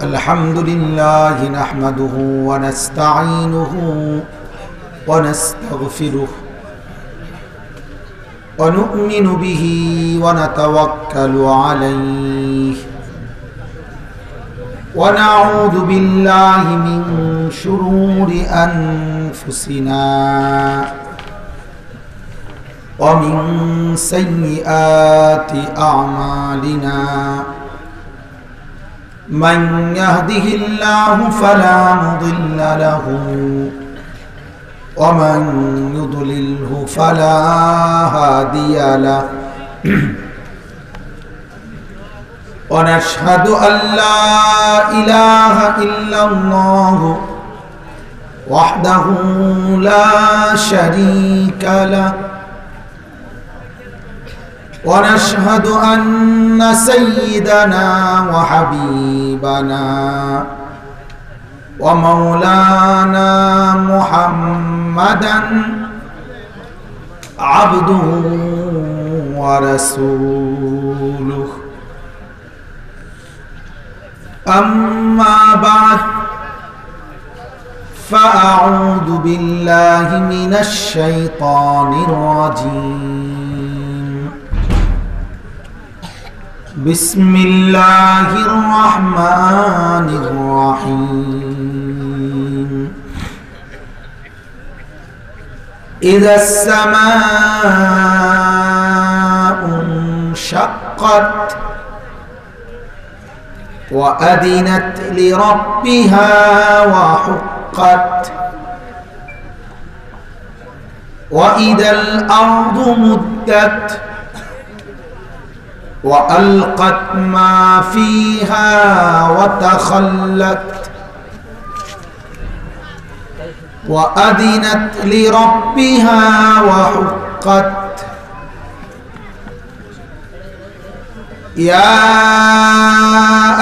अल्हम्दुलिल्लाह नहमदुहु व नस्तईनुहु व नस्तगफिरुह व नु'मिनु बिही व नतवक्कलु अलैहि व नऊज़ु बिल्लाहि मिन शुरूरि अनफुसिना वमिन सय्यिआति अअमालिना मन यहदिहिल्लाहु फला मुदिल्ल लहु वमन युद्लिल्हु फला हादिय लहु वनशहदु अल्ला इलाहा इल्लल्लाहु वहदहु ला शरीक लहु ونشهد أن سيدنا وحبيبنا ومولانا محمدا عبده ورسوله أما بعد فأعوذ بالله من الشيطان الرجيم بسم الله الرحمن الرحيم إذا السماء انشقت وأذنت لربها وحقت وإذا الأرض مدت وألقت ما فيها وتخلت وأذنت لربها وحقت يا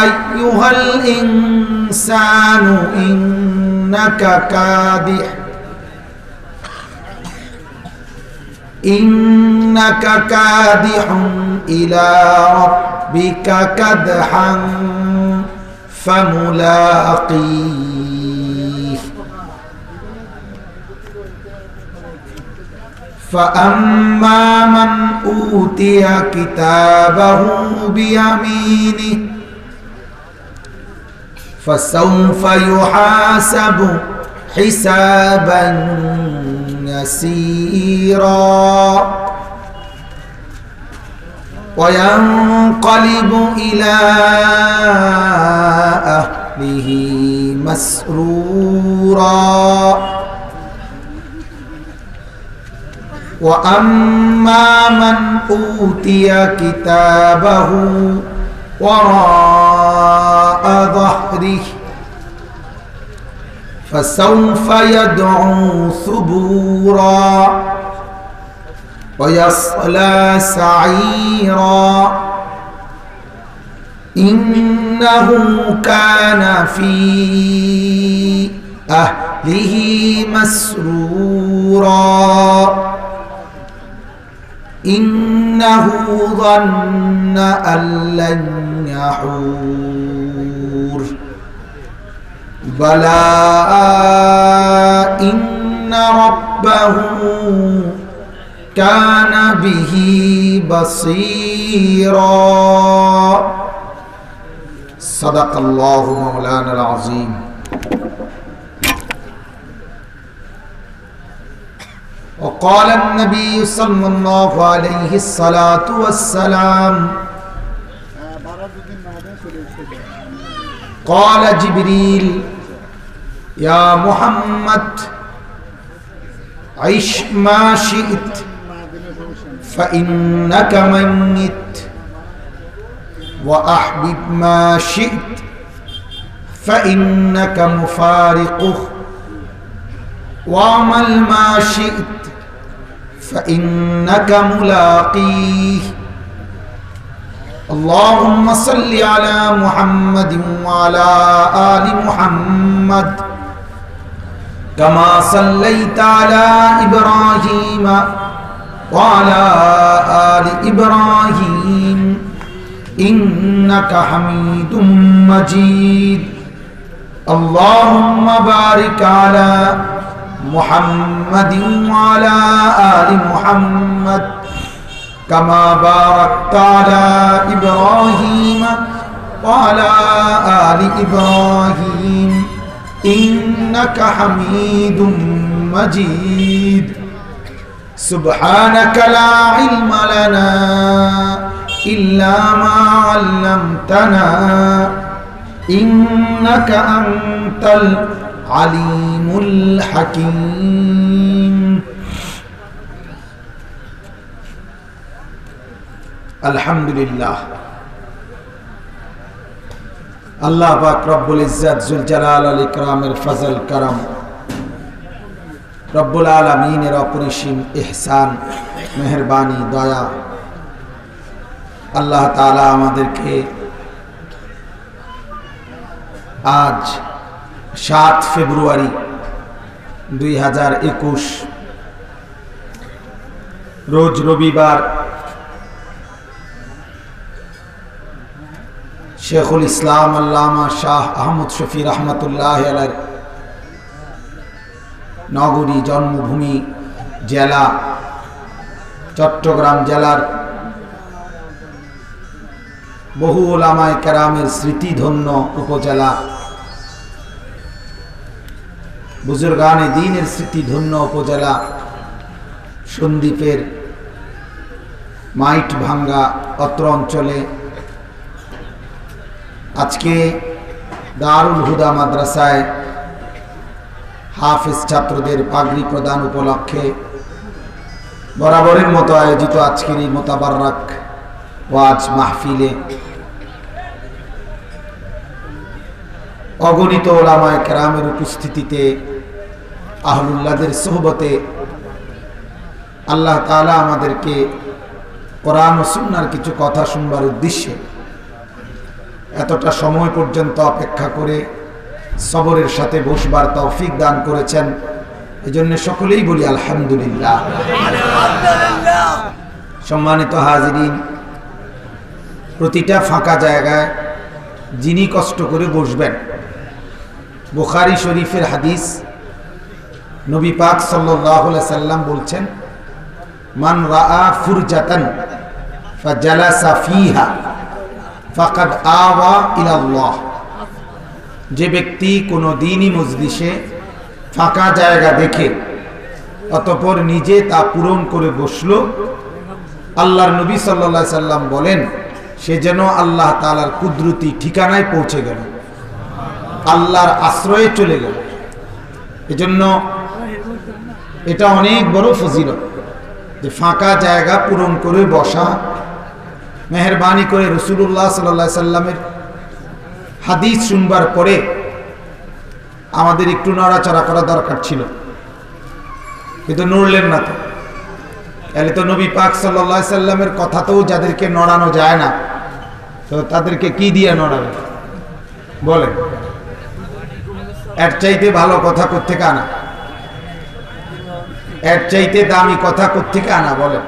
أيها الإنسان إنك كادح إلى ربك كدحا فملاقيه فأما من أوتي كتابه بيمينه فسوف يحاسب حسابا يسيرا وينقلب إلى أهله مسرورا وأما من أوتي كتابه وراء ظهره فسوف يدعو ثبورا ويصلى سعيرا إنه كان في أهله مسرورا إنه ظن أن لن يحور بلى إن ربه كان به بصيرا صدق الله مولانا العظيم وقال النبي صلى الله عليه الصلاة والسلام قال جبريل يا محمد عش ما شئت فإنك ميت وأحبب ما شئت فإنك مفارقه واعمل ما شئت فإنك ملاقيه اللهم صل على محمد وعلى آل محمد كما صليت على إبراهيم وعلى آل إبراهيم إنك حميد مجيد اللهم بارك على محمد وعلى آل محمد كما باركت على إبراهيم وعلى آل إبراهيم إنك حميد مجيد سبحانك لا علم لنا إلا ما علمتنا إنك أنت العليم الحكيم الحمد لله আল্লাহ পাক রব্বুল ইজ্জত জুল জালাল আল ইকরামের ফজল করম রব্বুল আলামিনের অপরিসীম ইহসান মেহেরবানি দয়া আল্লাহ তাআলা আমাদেরকে আজ 7 ফেব্রুয়ারি 2021 রোজ রবিবার शेखुल इस्लाम अल्लामा शाह अहमद शफी रहमतुल्लाह अलैह नगरी जन्मभूमि जिला चट्टग्राम जिलार बहु उलामाए केरामेर स्मृतिधन्य उपजेला बुजुर्गाने दीनेर स्मृतिधन्य उपजेला सन्दीपेर माइट भांगा अत्र अंचले आज के दारुल हुदा माद्रासाय हाफिज छात्रदेर पागड़ी प्रदान उपलक्षे बराबरेर मतो आयोजित आजकेर এই মোতাবারক ওয়াজ মাহফিলে অগণিত উলামায়ে কেরামের উপস্থিতিতে আহলুল্লাহদের সোহবতে আল্লাহ তাআলা আমাদেরকে কোরআন ও সুন্নাহর কিছু কথা শুনবার উদ্দেশ্যে এতটা সময় পর্যন্ত অপেক্ষা করে সবরের সাথে বসবার তৌফিক দান করেছেন এজন্য সকলেই বলি আলহামদুলিল্লাহ সম্মানিত হাজিরিন প্রতিটা ফাঁকা জায়গায় যিনি কষ্ট করে বসবেন বুখারী শরীফের হাদিস নবী পাক সাল্লাল্লাহু আলাইহি সাল্লাম বলছেন মান রাআ ফুরজাতান ফাজালাসা ফিহা ফাকাদ আওয়া ইলাল্লাহ যে ব্যক্তি কোনো দ্বীনি মজলিসে ফাঁকা জায়গা দেখে অতঃপর নিজে তা পূরণ করে বসলো আল্লাহর নবী সাল্লাল্লাহু আলাইহি সাল্লাম বলেন সে যেন আল্লাহ তাআলার কুদরতি ঠিকানায় পৌঁছে গেল আল্লাহর আশ্রয়ে চলে গেল এজন্য এটা অনেক বড় ফজিলত যে ফাঁকা জায়গা পূরণ করে বসা मेहरबानी करे रसूलुल्लाह सल्लल्लाहु अलैहि वसल्लमेर हादिस शुनबार परे आमादेर एकटु नड़ाचड़ा करा दरकार छिलो किन्तु नड़लेन ना तो ताहले तो नबी पाक सल्लल्लाहु अलैहि वसल्लमेर कथातेও যাদেরকে নড়ানো যায় না তো তাদেরকে কি দিয়ে নড়াবে বলেন এর চাইতে ভালো কথা কোত্থেকে আনা এর চাইতে দামি কথা কোত্থেকে আনা বলেন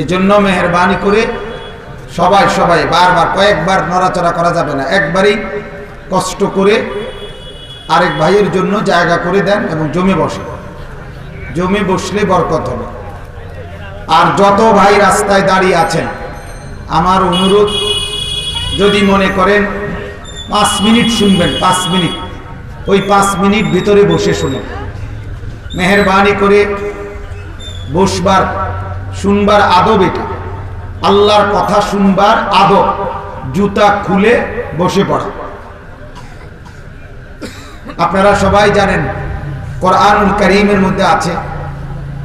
এজন্য মেহেরবানি করে সবাই সবাই বারবার কয়েকবার নড়াচড়া করা যাবে না একবারই কষ্ট করে আরেক ভাইয়ের জন্য জায়গা করে দেন এবং জমে বসলে বরকত হবে আর যত ভাই রাস্তায় দাঁড়িয়ে আছেন আমার অনুরোধ যদি মনে করেন 5 মিনিট শুনবেন 5 মিনিট ওই 5 মিনিট ভিতরে বসে শুনেন মেহেরবানি করে বসবার শুনবার আদব এটা আল্লাহর কথা শুনবার আদব জুতা খুলে বসে পড়া আপনারা সবাই জানেন কোরআনুল কারীমের মধ্যে আছে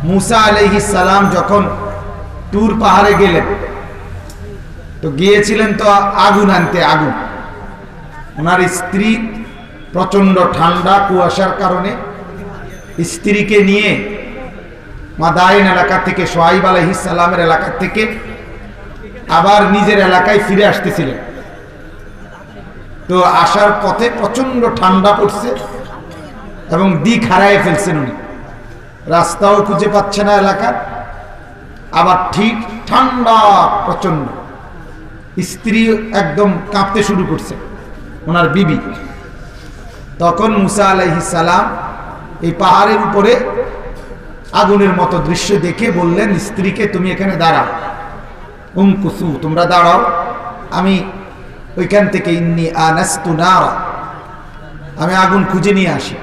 मूसा আলাইহিস সালাম যখন তুর পাহাড়ে গেলেন তো গিয়েছিলেন তো আগুন আনতে আগুন ওনার স্ত্রী প্রচন্ড ঠান্ডা কুয়াশার কারণে স্ত্রীকে নিয়ে মাদাইন এলাকা থেকে শুআইব আলাইহিস সালামের এলাকা থেকে আবার নিজের এলাকায় ফিরে আসতেছিলেন তো আসার পথে প্রচন্ড ঠান্ডা পড়ছে এবং দিক হারায় ফেলছেন উনি রাস্তাও খুঁজে পাচ্ছে না এলাকার, আবার ঠিক ঠান্ডা প্রচন্ড। স্ত্রী একদম কাঁপতে শুরু করছে, ওনার বিবি। তখন মুসা আলাইহিস সালাম এই পাহাড়ের উপরে আগুনের মতো দৃশ্য দেখে বললেন স্ত্রীকে, তুমি এখানে দাঁড়াও, উমকুসু, তোমরা দাঁড়াও, আমি ওইখান থেকে ইন্নী আনাস্তু নারা, আমি আগুন খুঁজে নিয়ে আসি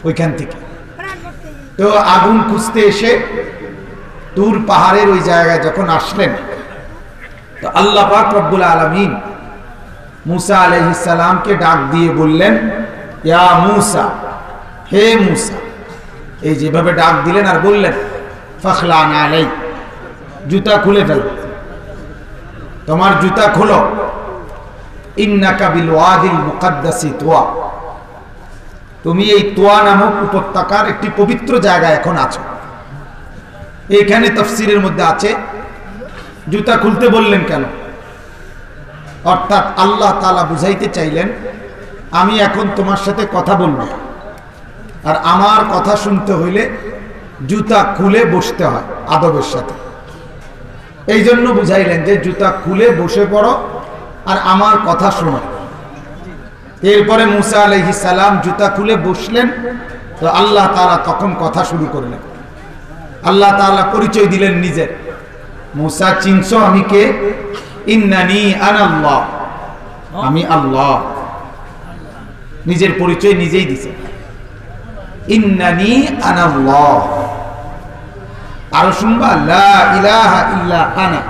ওইখান থেকে। তো আগুন খুঁজতে এসে তুর পাহাড়ের ওই জায়গায় যখন আসলেন, তো আল্লাহ পাক রব্বুল আলামিন মুসা আলাইহিস সালামকে ডাক দিয়ে বললেন, ইয়া মুসা, হে মুসা। এই যেভাবে ডাক দিলেন আর বললেন, ফাখলান আলাই, জুতা খুলে ফেলো, তোমার জুতা খোলো, ইন্নাকা বিল ওয়াদিল মুকাদ্দাসি তুয়া, তুমি এই তুয়া নামক উপত্যকার একটি পবিত্র জায়গায় এখন আছো। এইখানে তাফসীরের মধ্যে আছে জুতা খুলতে বললেন কেন, অর্থাৎ আল্লাহ তাআলা বুঝাইতে চাইলেন আমি এখন তোমার সাথে কথা বলবো, আর আমার কথা শুনতে হইলে জুতা খুলে বসতে হয় আদবের সাথে। এই জন্য বুঝাইলেন যে জুতা খুলে বসে পড়ো আর আমার কথা শোনো। এরপরে মুসা আলাইহিস সালাম জুতা খুলে বসলেন, তো আল্লাহ তাআলা তখন কথা শুরু করলেন। আল্লাহ তাআলা পরিচয় দিলেন নিজের, মুসা চিনছো আমি কে? ইন্নানি আনাল্লাহ, আমি আল্লাহ। নিজের পরিচয় নিজেই দিছে, ইন্নানি আনাল্লাহ। আরো শুনবা, লা ইলাহা ইল্লা আনা,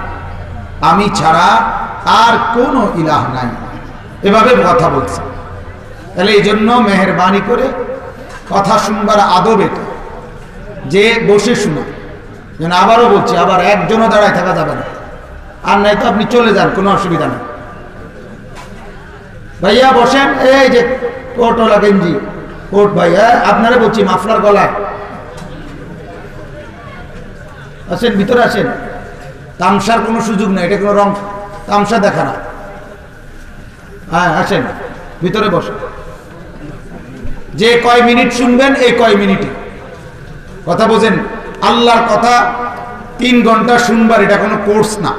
আমি ছাড়া আর কোনো ইলাহ নাই, এভাবে কথা বলছে। তাহলে এই জন্য মেহেরবানি করে কথা শুনবার আদব এটা, যে বসে শুনো। যেন আবারও বলছি, আবার একজনও দাঁড়ায় থাকা যাবে না, আর নাই তো আপনি চলে যান, কোনো অসুবিধা নেই। ভাইয়া বসেন, এই যে কোট ওলা গেঞ্জি, কোট ভাইয়া আপনারা বলছি, মাফলার গলায় আসেন, ভিতরে আসেন। তামসার কোনো সুযোগ নেই, এটা কোনো রং তামসা দেখা না। হ্যাঁ আসেন, ভিতরে বসেন। যে কয় মিনিট শুনবেন এই কয় মিনিটে কথা বোঝেন। আল্লাহর কথা 3 ঘন্টা শুনবার এটা কোনো কোর্স না,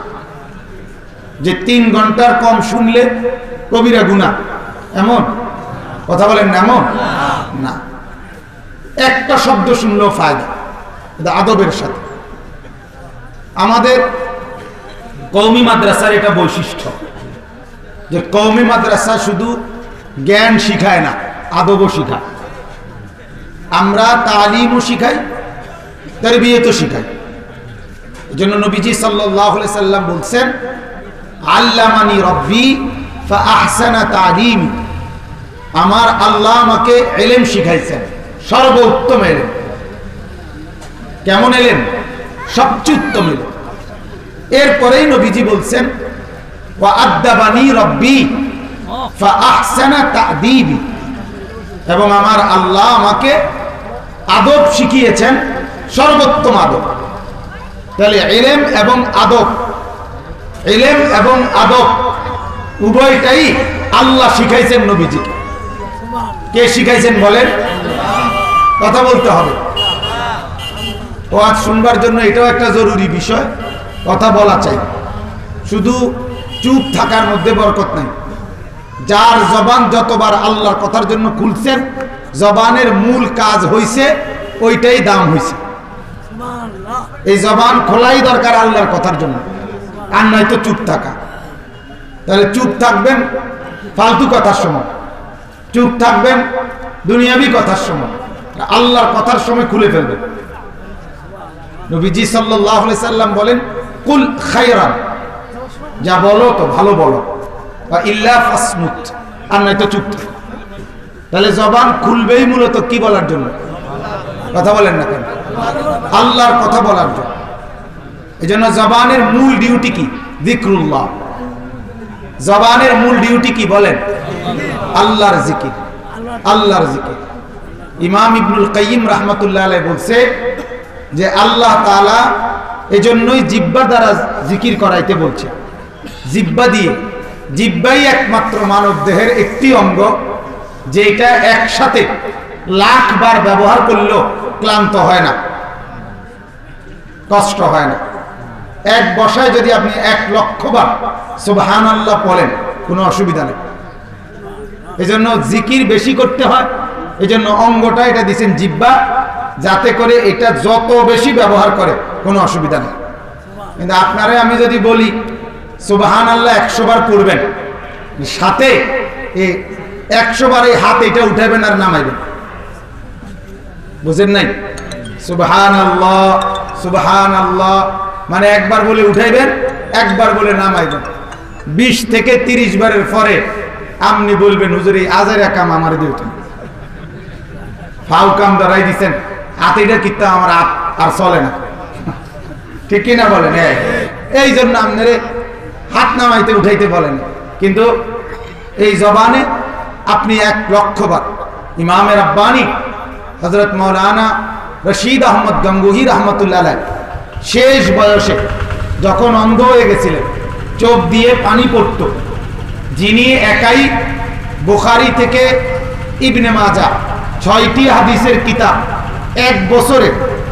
যে 3 ঘন্টার কম শুনলে কবিরা গুনাহ, এমন কথা বলেন না, এমন না। একটা শব্দ শুনলেও ফায়দা, আদবের সাথে। আমাদের কওমি মাদ্রাসার এটা বৈশিষ্ট্য যে কওমি মাদ্রাসা শুধু জ্ঞান শিখায় না, আদবও শিখায়। আমরা তালিমও শিখাই, তারবিয়তও শিখাই। এজন্য নবীজি সাল্লাল্লাহু আলাইহি সাল্লাম বলছেন, আল্লামানি রব্বি ফাআহসানা তালিমি, আমার আল্লাহ আমাকে ইলম শিখাইছেন, সর্বোত্তম ইলম। কেমন ইলম? সবচেয়ে উত্তম ইলম। এরপরেই নবীজি বলছেন, ওয়া আদ্দাবানি রব্বি ফাআহসানা তা'দীবি, এবং আমার আল্লাহ আমাকে আদব শিখিয়েছেন, সর্বোত্তম আদব। তাহলে ইলম এবং আদব, ইলম এবং আদব উভয়টাই আল্লাহ শিখাইছেন নবীজিকে। কে শিখাইছেন বলেন? কথা বলতে হবে। ওয়াজ শুনবার জন্য এটাও একটা জরুরি বিষয়, কথা বলা চাই। শুধু চুপ থাকার মধ্যে বরকত নাই। যার জবান যতবার আল্লাহর কথার জন্য খুলছেন, জবানের মূল কাজ হইছে, ওইটাই দাম হইছে। এই জবান খোলাই দরকার আল্লাহর কথার জন্য, আর নয়তো চুপ থাকা। তাহলে চুপ থাকবেন ফালতু কথার সময়, চুপ থাকবেন দুনিয়াবি কথার সময়, আল্লাহর কথার সময় খুলে ফেলবেন। নবীজি সাল্লাল্লাহু আলাইহি সাল্লাম বলেন, কুল খায়রান, যা বলো তো ভালো বলো, বা ইল্লা ফাসমুত, আর নয়তো চুপ থাকো। তাহলে জবান খুলবেই মূলত কি বলার জন্য? কথা বলেন না কেন? আল্লাহর কথা বলার জন্য। এই জন্য জবানের মূল ডিউটি কি? যিকরুল্লাহ। জবানের মূল ডিউটি কি বলেন? আল্লাহর জিকির, আল্লাহর জিকির। ইমাম ইবনুল কাইয়িম রাহমাতুল্লাহ আলাইহি বলছে যে আল্লাহ তাআলা এজন্যই জিহ্বা দ্বারা জিকির করাইতে বলছে। জিহ্বা দিয়ে, জিহ্বাই একমাত্র মানব দেহের একটি অঙ্গ যেটা একসাথে 1,00,000 বার ব্যবহার করলেও ক্লান্ত হয় না। কষ্ট হয় না। এক বসায় যদি আপনি 1,00,000 বার সুবহানাল্লাহ বলেন কোনো অসুবিধা নেই। এজন্য জিকির বেশি করতে হয়, এজন্য অঙ্গটা এটা দিয়েছেন জিহ্বা, যাতে করে এটা যত বেশি ব্যবহার করে কোনো অসুবিধা নেই। কিন্তু আপনারে আমি যদি বলি সুবহানাল্লাহ 100 বার পড়বেন, সাথে এই 100 বার এই হাত এটা উঠাবেন আর নামাইবেন, বুঝেন নাই? সুবহানাল্লাহ সুবহানাল্লাহ মানে একবার বলে উঠাইবেন, একবার বলে নামাইবেন। 20 থেকে 30 বারের পরে আপনি বলবেন হুজুর এই আজেরা কাম আমার দিয়ে উঠেন, ফাউ কাম দাঁড়াই দিচ্ছেন, হাতে এটা কিত্তা আমার আর চলে না, ঠিক কিনা বলেন? এই জন্য আপনারে হাত নামাইতে উঠাইতে বলেন। কিন্তু এই জবানে আপনি 1,00,000 বার। ইমামে রাব্বানি হযরত মাওলানা রশিদ আহমদ গঙ্গোহী রহমতুল্লাহ আলাইহি শেষ বয়সে যখন অন্ধ হয়ে গেছিলেন, চোখ দিয়ে পানি পড়ত, যিনি একাই বুখারী থেকে ইবনে মাজাহ 6টি হাদিসের কিতাব 1 বছরে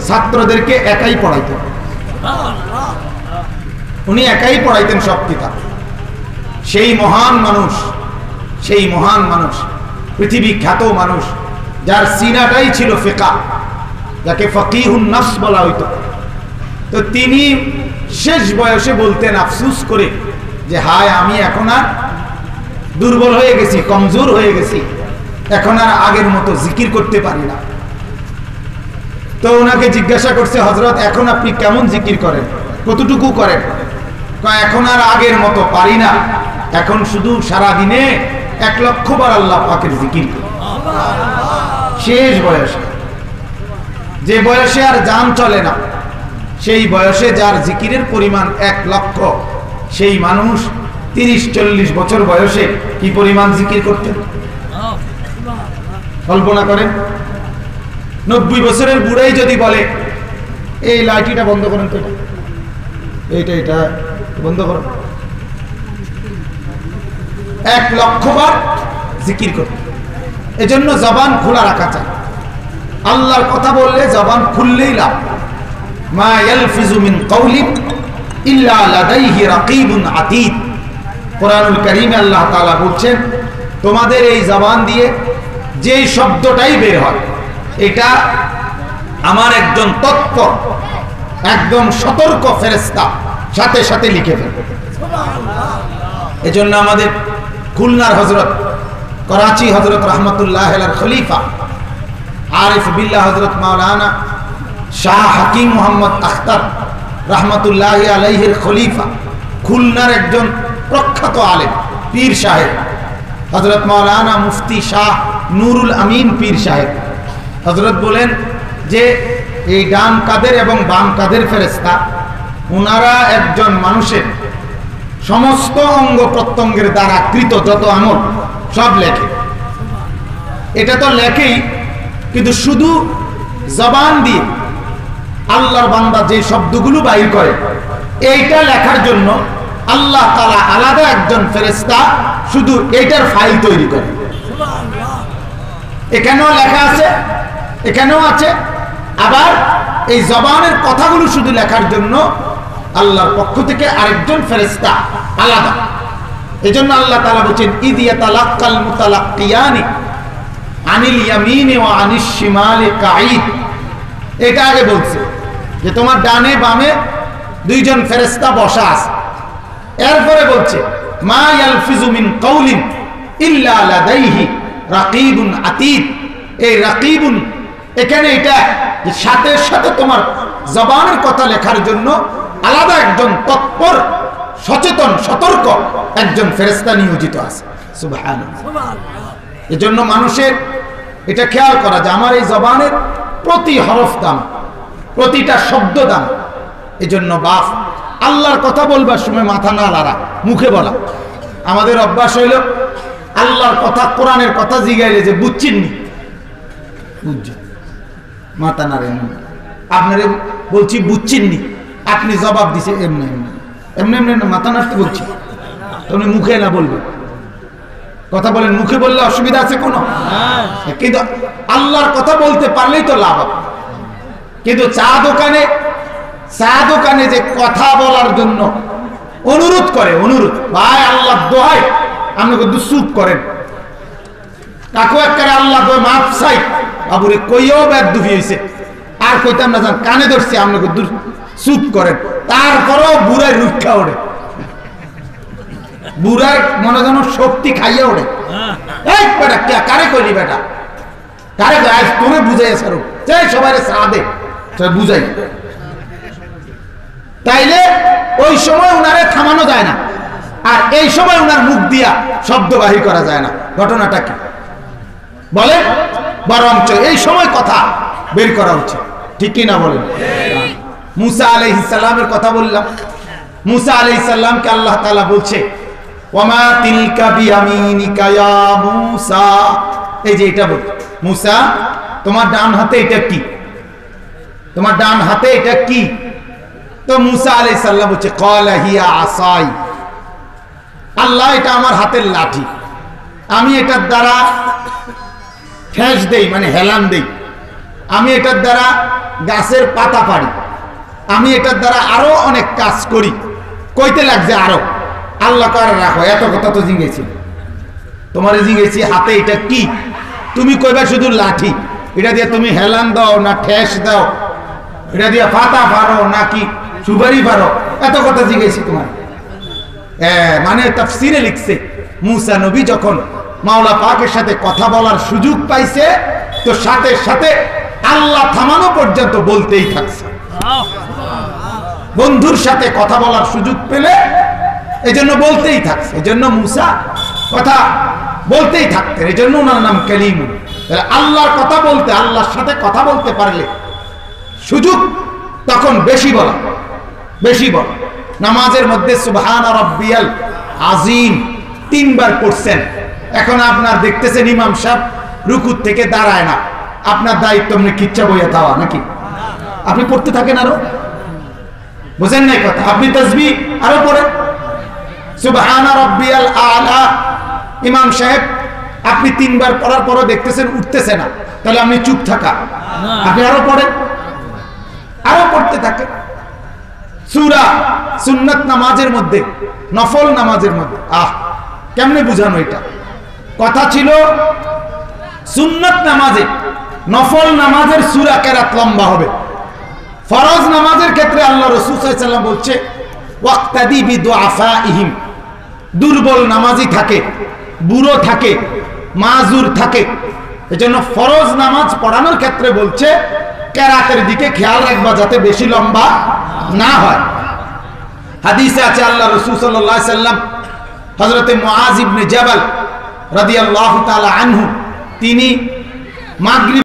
ছাত্রদেরকে একাই পড়াইতেন। উনি একাই পড়াইতেন সব কিতাব। সেই মহান মানুষ, সেই মহান মানুষ, পৃথিবী খ্যাত মানুষ, যার সিনাটাই ছিল ফিকহ, যাকে ফকিহুন নফস বলা হইতো। তো তিনি শেষ বয়সে বলতেন আফসোস করে যে হায় আমি এখন আর দুর্বল হয়ে গেছি, কমজোর হয়ে গেছি, এখন আর আগের মতো জিকির করতে পারি না। তো ওনাকে জিজ্ঞাসা করছে, হযরত এখন আপনি কেমন জিকির করেন, কতটুকু করেন? এখন আর আগের মতো পারি না, এখন শুধু সারা দিনে 1,00,000 বার আল্লাহ পাকের জিকির করি। শেষ বয়সে, যে বয়সে আর জান চলে না, সেই বয়সে যার জিকিরের পরিমাণ 1,00,000, সেই মানুষ 30-40 বছর বয়সে কি পরিমাণ জিকির করতেন কল্পনা করেন। 90 বছরের বুড়াই যদি বলে এই লাইটিটা বন্ধ করেন তো, এটা বন্ধ করো, 1,00,000 বার জিকির করতেন। এজন্য জবান খোলা রাখা চাই। আল্লাহর কথা বললে জবান খুললেই লাভ। মা ইয়ালফিজু মিন কাউলিন ইল্লা লাদাইহি রাকিবুন আতীদ। কোরআনুল কারীমে আল্লাহ তাআলা বলছেন, তোমাদের এই জবান দিয়ে যে শব্দটাই বের হয়, এটা আমার একজন তৎপর, একদম সতর্ক ফেরেশতা সাথে সাথে লিখে ফেলে। এজন্য আমাদের খুলনার হযরত, করাচি হযরত রহমতুল্লাহ আলাইহির খলিফা আরিফ বিল্লাহ হযরত মাওলানা শাহ হাকিম মোহাম্মদ আখতার রহমতুল্লাহ আলাইহির খলিফা, খুলনার একজন প্রখ্যাত আলেম পীর সাহেব হযরত মাওলানা মুফতি শাহ নুরুল আমিন পীর সাহেব, হযরত বলেন যে এই ডান কাদের এবং বাম কাদের ফেরেশতা, ওনারা একজন মানুষের সমস্ত অঙ্গ প্রত্যঙ্গের দ্বারা কৃত যত আমল সব লেখে। এটা তো লেখেই, কিন্তু শুধু জবান দিয়ে আল্লাহর বান্দা যে শব্দগুলো বাইর করে, এইটা লেখার জন্য আল্লাহ তাআলা আলাদা একজন ফেরেশতা শুধু এইটার ফাইল তৈরি করে। এখানেও লেখা আছে, এখানেও আছে, আবার এই জবানের কথাগুলো শুধু লেখার জন্য আল্লাহর পক্ষ থেকে আরেকজন ফেরেশতা আলাদা। এজন্য আল্লাহ তাআলা বলেন, ইদ ইয়াতালাক্কাল মুতালাক্কিয়ানি আনিল ইয়ামিনি ওয়া আনিশ শিমালি কাঈদ। এটা আগে বলছে যে তোমার ডানে বামে দুইজন ফেরেশতা বসা আছে। এরপরে বলছে মা ইয়ালফিজু মিন কাউলিন ইল্লা লাদাইহি রাকিবুন আতীদ। এই রাকিবুন এখানে এটা যে সাথে সাথে তোমার জবানের কথা লেখার জন্য আলাদা একজন তৎপর, সচেতন, সতর্ক একজন ফেরেশতা নিয়োজিত আছে। সুবহানাল্লাহ। এজন্য মানুষের এটা খেয়াল করা যে আমার এই জবানের প্রতি হরফ দাম, প্রতিটা শব্দ দাম। এজন্য বাপ আল্লাহর কথা বলবার সময় মাথা না লাড়া, মুখে বলা। আমাদের অভ্যাস হইল আল্লাহর কথা, কোরআনের কথা জিগাইলে যে বুঝছেন নি, বুঝছেন, মাথা নাড়েন। আপনারে বলছি বুঝছেন নি, আপনি জবাব দিছে এমনি এমনি এমনি এমনি না, মাথা নাড়তে বলছি, তুমি মুখে না বলবে। কথা বলেন, মুখে বললে অসুবিধা আছে কোনো? কিন্তু আল্লাহর কথা বলতে পারলেই তো লাভ হবে। কিন্তু চা দোকানে চা দোকানে যে কথা বলার জন্য অনুরোধ করে, অনুরোধ, ভাই আল্লাহ দোহাই আপনি কিন্তু চুপ করেন, কাকু একবারে আল্লাহ দোহাই মাফ চাই, বাবুরে কইও ব্যাগ দুফি হয়েছে, আর কইতাম না যান, কানে ধরছি আপনি কিন্তু চুপ করেন। তারপরেও বুড়ায় রুক্ষা ওঠে, বুড়ার মনে যেন শক্তি খাইয়া ওঠে। এই বেটা কে কারে কইলি, বেটা কারে আজ তোরে বুঝাই সারো, চাই সবাই চা দে বুঝাই। তাইলে ওই সময় উনারে থামানো যায় না, আর এই সময় উনার মুখ দিয়া শব্দ বাহির করা যায় না। ঘটনাটা কি বলে? বরঞ্চ এই সময় কথা বের করা উচিত, ঠিক কি না বলেন? মুসা আলাইহিস সালামের কথা বললাম। মুসা আলাইহিস সালামকে আল্লাহ তাআলা বলছে, ওয়ামা তিলকা বিয়ামিনিকা ইয়া মুসা, এই যে এটা বল, মুসা তোমার ডান হাতে এটা কি? তোমার ডান হাতে এটা কি? তো মুসা আলাইহিস সালাম বলছে, ক্বালা হিয়া আসাই, আল্লাহ এটা আমার হাতের লাঠি, আমি এটার দ্বারা ঠেস দেই, মানে হেলান দেই, আমি এটার দ্বারা গাছের পাতা পাড়ি, আমি এটার দ্বারা আরো অনেক কাজ করি। কইতে লাগছে আরো, আল্লাহ করে রাখো, এত কথা তো জিঙ্গেছি, তোমার জিঙ্গেছি হাতে এটা কি? তুমি কইবা শুধু লাঠি, এটা দিয়ে তুমি হেলান দাও না ঠেস দাও, এটা দিয়ে পাতা পারো নাকি সুপারি পারো, এত কথা জিজ্ঞেছি তোমার। মানে তাফসীরে লিখছে, মুসা নবী যখন মাওলা পাকের সাথে কথা বলার সুযোগ পাইছে, তো সাথে সাথে আল্লাহ থামানো পর্যন্ত বলতেই থাকছে। বন্ধুর সাথে কথা বলার সুযোগ পেলে এজন্য বলতেই থাকছে, এজন্য মুসা কথা বলতেই থাকতেন, এজন্য ওনার নাম কালিমুন। আল্লাহর কথা বলতে, আল্লাহর সাথে কথা বলতে পারলে সুযোগ তখন বেশি বলা, বেশি বলা। নামাজের মধ্যে সুবহান রাব্বিয়াল আযীম 3 বার পড়ছেন, এখন আপনার দেখতেছেন ইমাম সাহেব রুকুর থেকে দাঁড়ায় না, আপনার দায়িত্ব আপনি কিচ্ছা বইয়া দেওয়া নাকি? আপনি পড়তে থাকেন আরো, বুঝেন নাই কথা? আপনি তাসবিহ আরো পড়েন, সুবহান রাব্বিয়াল আলা, ইমাম সাহেব আপনি 3 বার পড়ার পরও দেখতেছেন উঠতেছে না, তাহলে আপনি চুপ থাকা, আপনি আরো পড়েন, আরো পড়তে থাকেন। সূরা সুন্নাত নামাজের মধ্যে, নফল নামাজের মধ্যে, কেমনে বুঝানো এটা? কথা ছিল সুন্নাত নামাজে, নফল নামাজের সূরা কেরাত লম্বা হবে। ফরজ নামাজের ক্ষেত্রে আল্লাহ রাসূল সাল্লাল্লাহু আলাইহি ওয়াসাল্লাম বলছে, ওয়াক্তাদি বিদুআফাইহিম, দুর্বল নামাজি থাকে, বুড়ো থাকে, মাজুর থাকে, এজন্য ফরজ নামাজ পড়ানোর ক্ষেত্রে বলছে কেরাতের দিকে খেয়াল রাখবা যাতে বেশি লম্বা না হয়। হাদিসে আছে আল্লাহ রাসূল সাল্লাল্লাহু আলাইহি ওয়াসাল্লাম হযরতে মুআয ইবনে জাবাল রাদিয়াল্লাহু তাআলা আনহু, তিনি মাগরিব